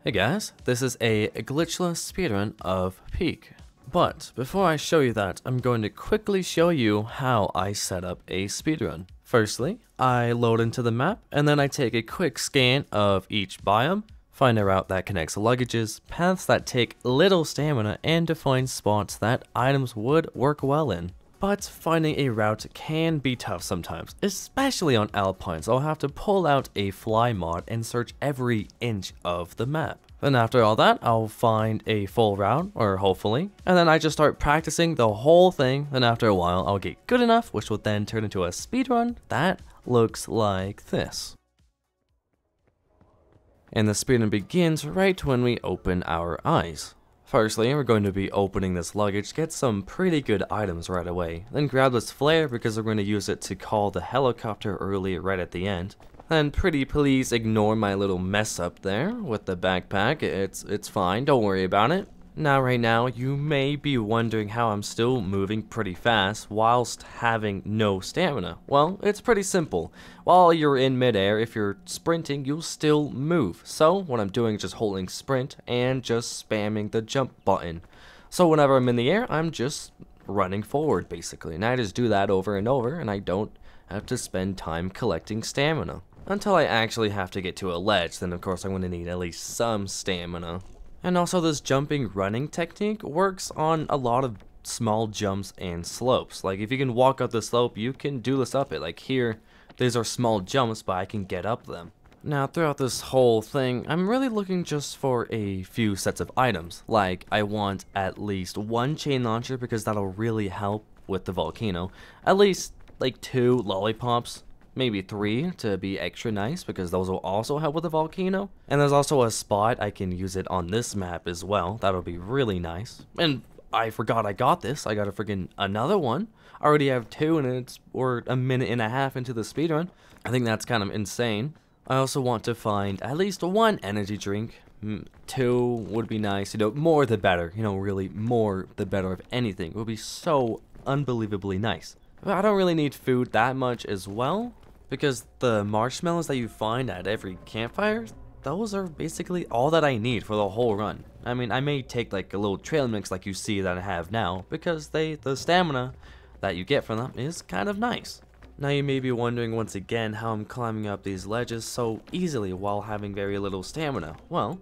Hey guys, this is a glitchless speedrun of Peak. But before I show you that, I'm going to quickly show you how I set up a speedrun. Firstly, I load into the map, and then I take a quick scan of each biome, find a route that connects luggages, paths that take little stamina, and define spots that items would work well in. But finding a route can be tough sometimes, especially on Alpine, so I'll have to pull out a fly mod and search every inch of the map. Then after all that, I'll find a full route, or hopefully, and then I just start practicing the whole thing. Then after a while, I'll get good enough, which will then turn into a speedrun that looks like this. And the speedrun begins right when we open our eyes. Firstly, we're going to be opening this luggage, get some pretty good items right away, then grab this flare because we're going to use it to call the helicopter early right at the end. Then pretty please ignore my little mess up there with the backpack, it's fine, don't worry about it. Now right now, you may be wondering how I'm still moving pretty fast whilst having no stamina. Well, it's pretty simple. While you're in midair, if you're sprinting, you'll still move. So what I'm doing is just holding sprint and just spamming the jump button. So whenever I'm in the air, I'm just running forward basically. And I just do that over and over, and I don't have to spend time collecting stamina. Until I actually have to get to a ledge, then of course I'm going to need at least some stamina. And also this jumping running technique works on a lot of small jumps and slopes. Like if you can walk up the slope, you can do this up it. Like here, these are small jumps, but I can get up them. Now throughout this whole thing, I'm really looking just for a few sets of items. Like I want at least one chain launcher because that'll really help with the volcano. At least like 2 lollipops. Maybe 3 to be extra nice because those will also help with the volcano. And there's also a spot I can use it on this map as well. That'll be really nice. And I forgot I got this. I got a freaking another one. I already have 2 and we're a minute and a half into the speedrun. I think that's kind of insane. I also want to find at least 1 energy drink. 2 would be nice. You know, more the better. You know, really more the better of anything. It would be so unbelievably nice. But I don't really need food that much as well, because the marshmallows that you find at every campfire, those are basically all that I need for the whole run. I mean, I may take like a little trail mix like you see that I have now, because the stamina that you get from them is kind of nice. Now you may be wondering once again how I'm climbing up these ledges so easily while having very little stamina. Well,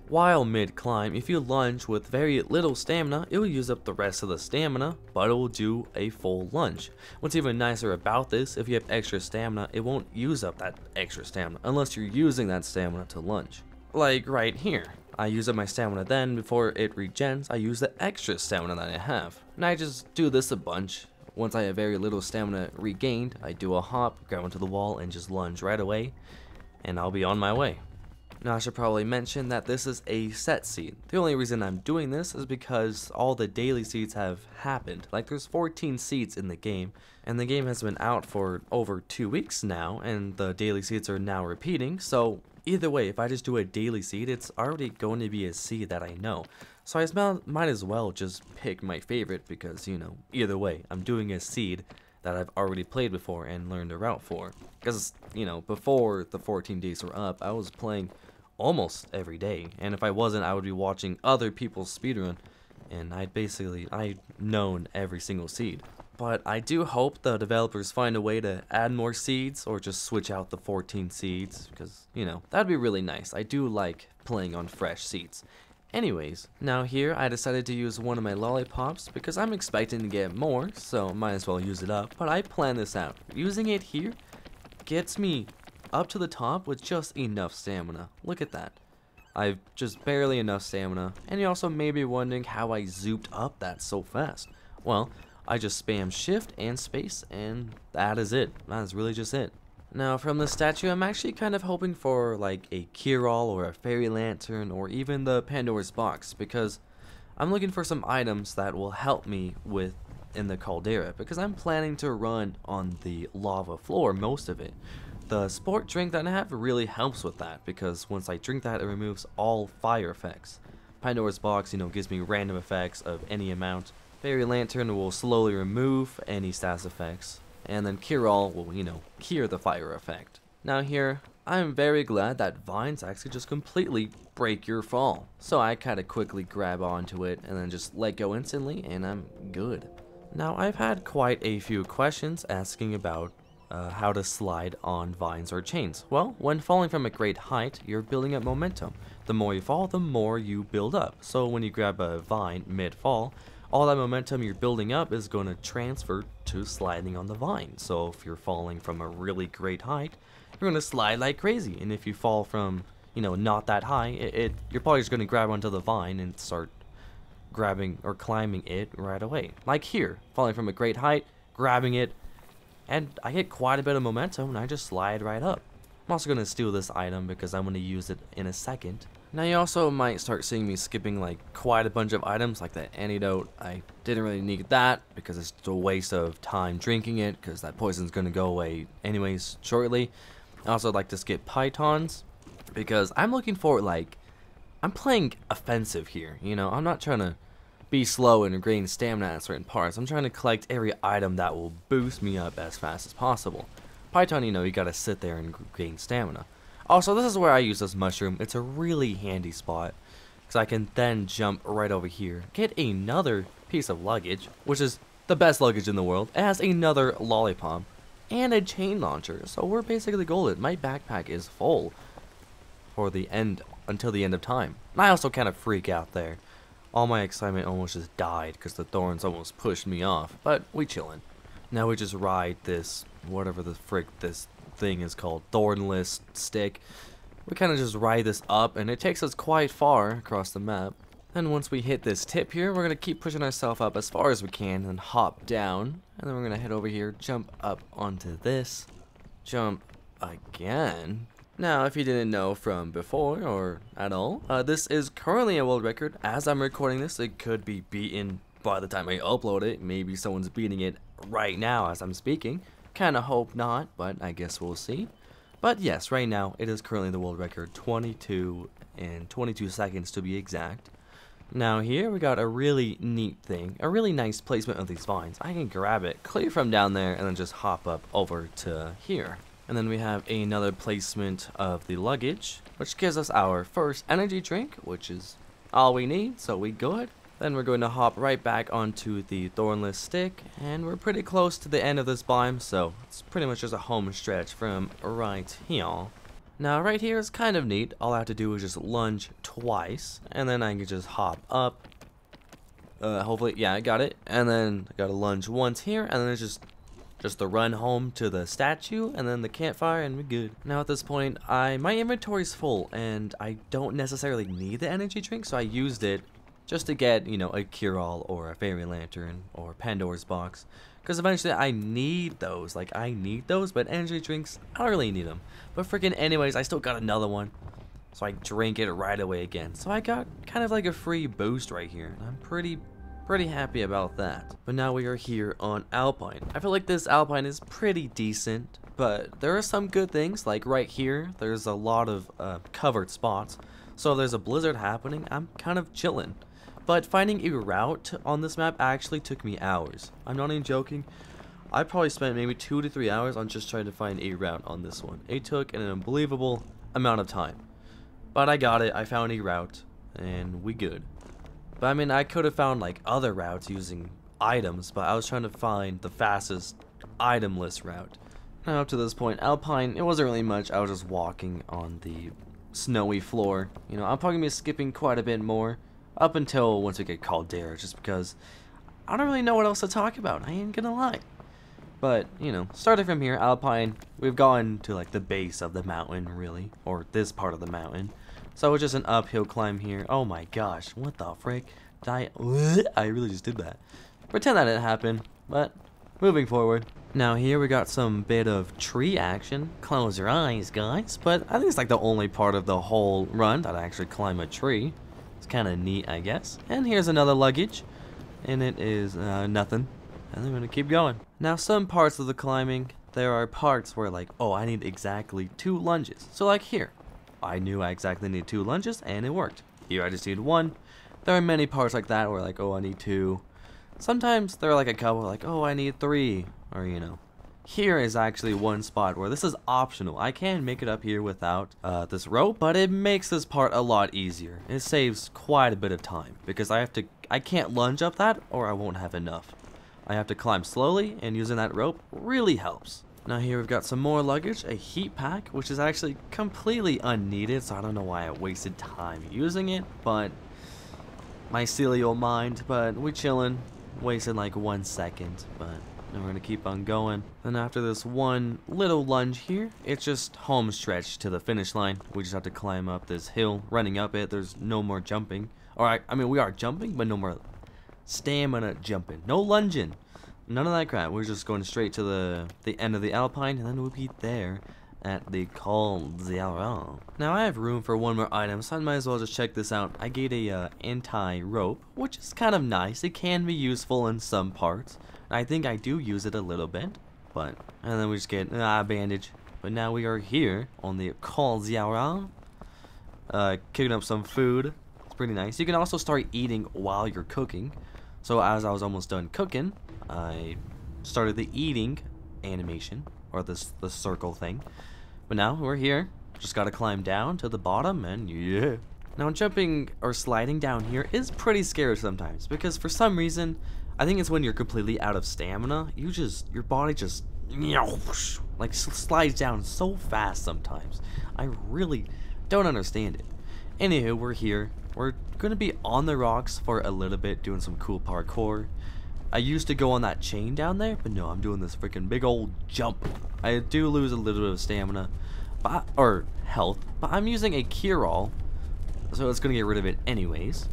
while mid-climb, if you lunge with very little stamina, it will use up the rest of the stamina, but it will do a full lunge. What's even nicer about this, if you have extra stamina, it won't use up that extra stamina, unless you're using that stamina to lunge. Like right here. I use up my stamina then, before it regens, I use the extra stamina that I have. And I just do this a bunch. Once I have very little stamina regained, I do a hop, grab onto the wall, and just lunge right away, and I'll be on my way. Now I should probably mention that this is a set seed. The only reason I'm doing this is because all the daily seeds have happened. Like there's 14 seeds in the game, and the game has been out for over 2 weeks now, and the daily seeds are now repeating. So either way, if I just do a daily seed, it's already going to be a seed that I know. So I might as well just pick my favorite because, you know, either way, I'm doing a seed that I've already played before and learned a route for. Because, you know, before the 14 days were up, I was playing almost every day, and if I wasn't, I would be watching other people's speedrun, and I'd known every single seed. But I do hope the developers find a way to add more seeds, or just switch out the 14 seeds, because, you know, that'd be really nice. I do like playing on fresh seeds. Anyways, now here I decided to use one of my lollipops, because I'm expecting to get more, so might as well use it up, but I planned this out. Using it here gets me up to the top with just enough stamina. Look at that. I've just barely enough stamina, and you also may be wondering how I zooped up that so fast. Well, I just spam shift and space, and that is it. That is really just it. Now from the statue, I'm actually kind of hoping for like a Kirol or a fairy lantern or even the Pandora's box, because I'm looking for some items that will help me with in the caldera, because I'm planning to run on the lava floor most of it. The sport drink that I have really helps with that, because once I drink that, it removes all fire effects. Pandora's box, you know, gives me random effects of any amount. Fairy lantern will slowly remove any status effects, and then Kirol will, you know, cure the fire effect. Now here, I'm very glad that vines actually just completely break your fall. So I kind of quickly grab onto it and then just let go instantly, and I'm good. Now, I've had quite a few questions asking about how to slide on vines or chains. Well, when falling from a great height, you're building up momentum. The more you fall, the more you build up. So when you grab a vine mid-fall, all that momentum you're building up is going to transfer to sliding on the vine. So if you're falling from a really great height, you're going to slide like crazy. And if you fall from, not that high, you're probably just going to grab onto the vine and start grabbing or climbing it right away. Like here, falling from a great height, grabbing it, and I get quite a bit of momentum and I just slide right up. I'm also going to steal this item because I'm going to use it in a second. Now you also might start seeing me skipping like quite a bunch of items like that antidote. I didn't really need that because it's a waste of time drinking it because that poison's going to go away anyways shortly. I also like to skip pythons because I'm looking for I'm playing offensive here, I'm not trying to be slow and gain stamina at certain parts. I'm trying to collect every item that will boost me up as fast as possible. Python, you gotta sit there and gain stamina. Also, this is where I use this mushroom. It's a really handy spot because I can then jump right over here, get another piece of luggage, which is the best luggage in the world. It has another lollipop and a chain launcher, so we're basically golden. My backpack is full for the end, until the end of time. And I also kind of freak out there. All my excitement almost just died because the thorns almost pushed me off, but we chillin'. Now we just ride this, whatever the frick this thing is called, thornless stick. We kind of just ride this up and it takes us quite far across the map. Then once we hit this tip here, we're going to keep pushing ourselves up as far as we can and hop down. And then we're going to head over here, jump up onto this, jump again. Now, if you didn't know from before or at all, this is currently a world record. As I'm recording this, it could be beaten by the time I upload it. Maybe someone's beating it right now as I'm speaking. Kinda hope not, but I guess we'll see. But yes, right now, it is currently the world record, 22 and 22 seconds to be exact. Now here, we got a really neat thing, a really nice placement of these vines. I can grab it, clear from down there, and then just hop up over to here. And then we have another placement of the luggage, which gives us our first energy drink, which is all we need, so we good. Then we're going to hop right back onto the thornless stick, and we're pretty close to the end of this biome, so it's pretty much just a home stretch from right here. Now right here is kind of neat. All I have to do is just lunge twice, and then I can just hop up. Hopefully, yeah, I got it. And then I gotta lunge once here, and then it's just the run home to the statue and then the campfire and we're good. Now at this point, my inventory's full and I don't necessarily need the energy drink, so I used it just to get, a cure-all or a fairy lantern or Pandora's box. Because eventually I need those, but energy drinks, I don't really need them. But freaking anyways, I still got another one. So I drank it right away again. So I got kind of like a free boost right here. And I'm pretty happy about that. But now we are here on Alpine. I feel like this Alpine is pretty decent, but there are some good things. Like right here, there's a lot of covered spots. So if there's a blizzard happening, I'm kind of chilling. But finding a route on this map actually took me hours. I'm not even joking. I probably spent maybe 2 to 3 hours on just trying to find a route on this one. It took an unbelievable amount of time. But I got it, I found a route, and we good. But I mean, I could have found like other routes using items, but I was trying to find the fastest itemless route. Now up to this point, Alpine, it wasn't really much. I was just walking on the snowy floor. I'm probably gonna be skipping quite a bit more up until once we get Caldera, just because I don't really know what else to talk about. I ain't gonna lie. But, starting from here, Alpine, we've gone to like the base of the mountain, really, or this part of the mountain. So it's just an uphill climb here. Oh my gosh, what the frick? I really just did that. Pretend that didn't happen, but moving forward. Now here we got some bit of tree action. Close your eyes, guys. But I think it's like the only part of the whole run that I actually climb a tree. It's kind of neat, I guess. And here's another luggage. And it is nothing. And I'm going to keep going. Now some parts of the climbing, there are parts where like, oh, I need exactly 2 lunges. So like here. I knew I exactly needed 2 lunges, and it worked. Here I just need 1. There are many parts like that where like, oh, I need 2. Sometimes there are like a couple like, oh, I need 3. Or, here is actually one spot where this is optional. I can make it up here without this rope, but it makes this part a lot easier. It saves quite a bit of time because I can't lunge up that or I won't have enough. I have to climb slowly, and using that rope really helps. Now here we've got some more luggage, a heat pack, which is actually completely unneeded, so I don't know why I wasted time using it, but my silly old mind, but we chillin', wasted like 1 second, but we're gonna keep on going. Then after this one little lunge here, it's just home stretch to the finish line. We just have to climb up this hill, running up it. There's no more jumping. Alright, I mean we are jumping, but no more stamina jumping. No lunging. None of that crap. We're just going straight to the end of the Alpine, and then we'll be there at the Col d'Aran. Now I have room for one more item, so I might as well just check this out. I get a anti-rope, which is kind of nice. It can be useful in some parts. I think I do use it a little bit, and then we just get a bandage. But now we are here on the Col d'Aran, kicking up some food. It's pretty nice. You can also start eating while you're cooking. So as I was almost done cooking, I started the eating animation, or the circle thing. But now we're here. Just gotta climb down to the bottom, and yeah. Now jumping or sliding down here is pretty scary sometimes, because for some reason, I think it's when you're completely out of stamina, your body just, like slides down so fast sometimes. I really don't understand it. Anywho, we're here. We're gonna be on the rocks for a little bit, doing some cool parkour. I used to go on that chain down there, but no, I'm doing this freaking big old jump. I do lose a little bit of stamina, or health, but I'm using a cure-all, so it's gonna get rid of it anyways.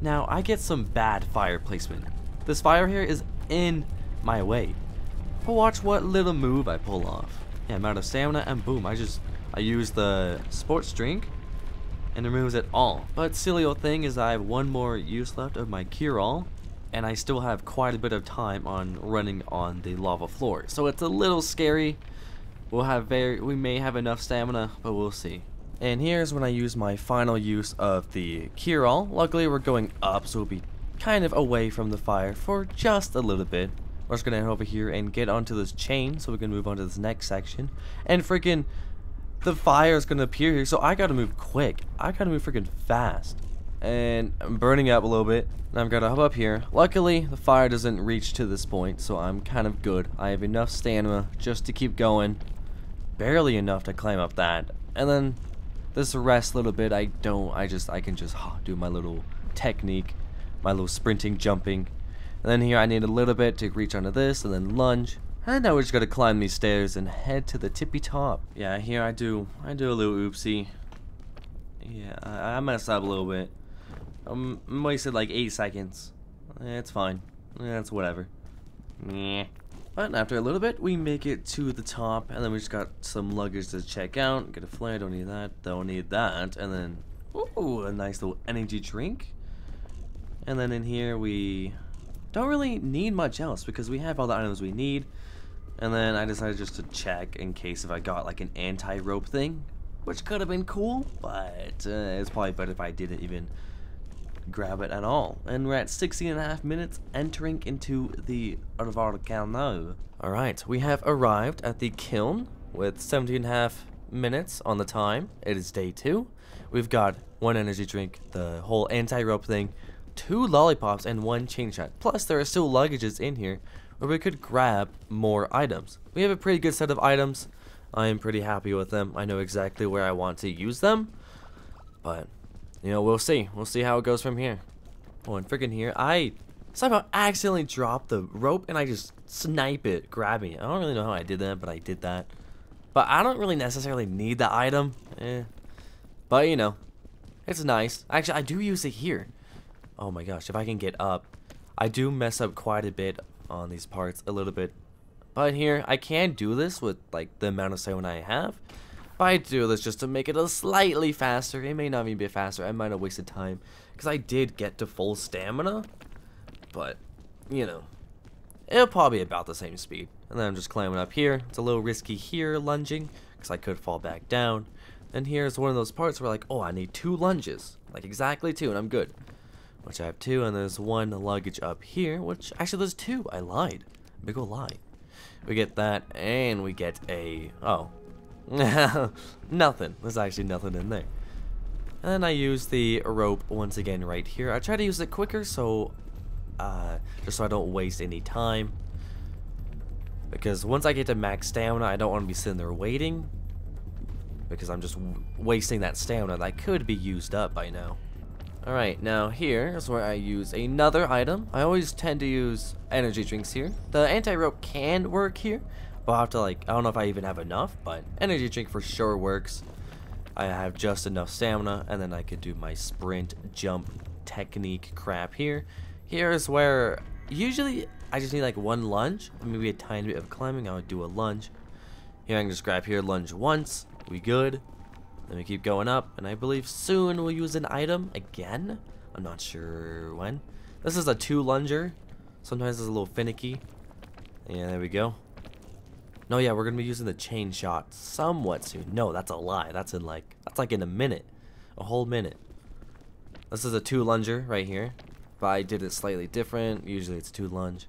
Now, I get some bad fire placement. This fire here is in my way. But watch what little move I pull off. Yeah, I'm out of stamina, and boom, I use the sports drink, and it removes it all. But silly old thing is I have one more use left of my cure-all, and I still have quite a bit of time on running on the lava floor. So it's a little scary. We may have enough stamina, but we'll see. And here's when I use my final use of the cure-all. Luckily we're going up, so we'll be kind of away from the fire for just a little bit. We're just gonna head over here and get onto this chain so we can move on to this next section. And freaking the fire is gonna appear here, so I gotta move quick. I gotta move freaking fast. And I'm burning up a little bit. Now I've got to hop up here. Luckily, the fire doesn't reach to this point, so I'm kind of good. I have enough stamina just to keep going. Barely enough to climb up that. And then this rest little bit, I can just do my little technique, my little sprinting, jumping. And then here I need a little bit to reach onto this, and then lunge. And now we're just gonna climb these stairs and head to the tippy top. Yeah, here I do a little oopsie. Yeah, I messed up a little bit. I wasted like 8 seconds. It's fine. It's whatever. Yeah. But after a little bit, we make it to the top, and then we just got some luggage to check out. Get a flare, don't need that, don't need that. And then, ooh, a nice little energy drink. And then in here, we don't really need much else because we have all the items we need. And then I decided just to check in case if I got like an anti-rope thing, which could have been cool, but it's probably better if I didn't even grab it at all. And we're at 16.5 minutes entering into the volcano. Alright, we have arrived at the kiln with 17.5 minutes on the time. It is day 2. We've got 1 energy drink, the whole anti-rope thing, 2 lollipops, and 1 chain shot. Plus there are still luggages in here where we could grab more items. We have a pretty good set of items. I am pretty happy with them. I know exactly where I want to use them, but you know, we'll see. We'll see how it goes from here. Oh, and freaking here, I somehow accidentally dropped the rope and I just snipe it, grabbing it. I don't really know how I did that, but I did that. But I don't really necessarily need the item. But you know, it's nice. Actually, I do use it here. Oh my gosh, if I can get up. I do mess up quite a bit on these parts, a little bit. But here, I can do this with like the amount of stamina I have. But I do this just to make it a slightly faster. It may not even be faster. I might have wasted time because I did get to full stamina. But, you know, it'll probably be about the same speed. And then I'm just climbing up here. It's a little risky here, lunging, because I could fall back down. And here's one of those parts where like, oh, I need 2 lunges. Like exactly 2, and I'm good. Which I have 2, and there's 1 luggage up here, which actually there's 2. I lied. Big ol' lie. We get that, and we get a... oh. Nothing. There's actually nothing in there. And then I use the rope once again right here. I try to use it quicker, so... just so I don't waste any time. Because once I get to max stamina, I don't want to be sitting there waiting. Because I'm just wasting that stamina that could be used up by now. Alright, now here is where I use another item. I always tend to use energy drinks here. The anti-rope can work here, but I'll have to I don't know if I even have enough, but energy drink for sure works. I have just enough stamina, and then I could do my sprint jump technique crap here. Here is where usually I just need like one lunge, maybe a tiny bit of climbing. I would do a lunge. Here I can just grab here, lunge once, we good. Then we keep going up, and I believe soon we'll use an item again. I'm not sure when. This is a 2-lunger. Sometimes it's a little finicky. Yeah, there we go. No, yeah, we're gonna be using the chain shot somewhat soon. No, that's a lie. That's like in a minute, a whole minute. This is a 2-lunger right here, but I did it slightly different. Usually it's 2-lunge.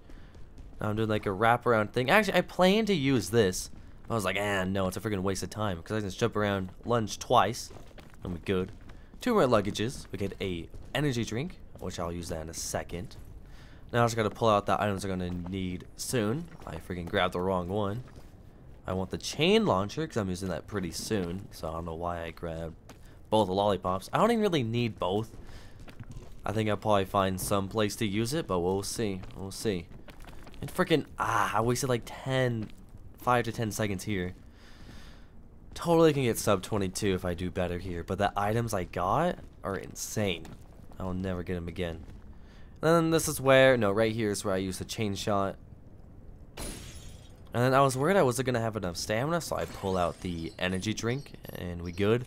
Now I'm doing like a wraparound thing. Actually, I plan to use this. I was like, no, it's a freaking waste of time because I can just jump around, lunge twice, and we're good. 2 more luggages. We get a energy drink, which I'll use that in a second. Now I just gotta pull out the items I'm gonna need soon. I freaking grabbed the wrong one. I want the chain launcher because I'm using that pretty soon, so I don't know why I grabbed both the lollipops. I don't even really need both. I think I'll probably find some place to use it, but we'll see. We'll see. And freaking I wasted like 5 to 10 seconds here. Totally can get sub 22 if I do better here, but the items I got are insane. I'll never get them again. And then this is where, no, right here is where I use the chain shot. And then I was worried I wasn't gonna have enough stamina, so I pull out the energy drink, and we good.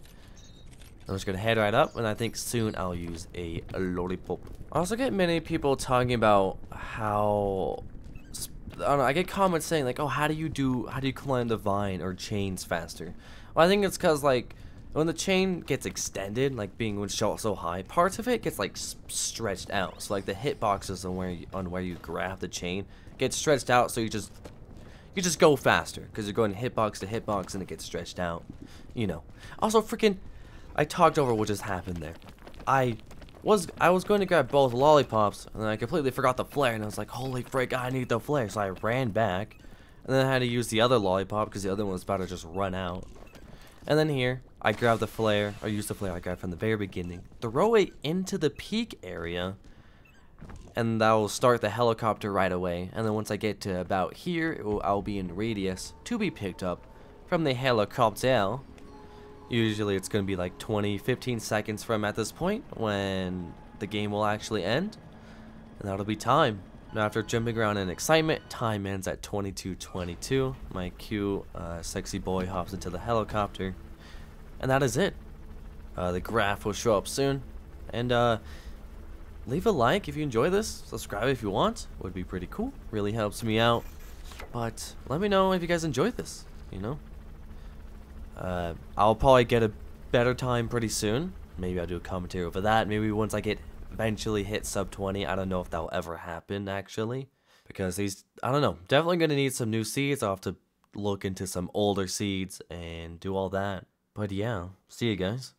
I'm just gonna head right up, and I think soon I'll use a lollipop. I also get many people talking about how, I don't know, I get comments saying like, oh, how do you climb the vine or chains faster? Well, I think it's because like when the chain gets extended, like being shot so high, parts of it gets like stretched out. So like the hitboxes on where you grab the chain get stretched out, so you just go faster because you're going hitbox to hitbox and it gets stretched out. You know. Also, freaking, I talked over what just happened there. I was going to grab both lollipops, and then I completely forgot the flare, and I was like, holy frick, I need the flare. So I ran back, and then I had to use the other lollipop because the other one was about to just run out. And then here, I grabbed the flare, or used the flare I grabbed from the very beginning, throw it into the peak area, and that will start the helicopter right away. And then once I get to about here, I'll be in radius to be picked up from the helicopter. Usually it's going to be like 15 seconds from at this point when the game will actually end. And that'll be time. Now after jumping around in excitement, time ends at 22:22. My cute sexy boy hops into the helicopter. And that is it. The graph will show up soon. And leave a like if you enjoy this. Subscribe if you want. Would be pretty cool. Really helps me out. But let me know if you guys enjoyed this, you know. I'll probably get a better time pretty soon. Maybe I'll do a commentary over that. Maybe once I eventually hit sub 20. I don't know if that'll ever happen actually, because I don't know, definitely gonna need some new seeds. I'll have to look into some older seeds and do all that. But yeah, see you guys.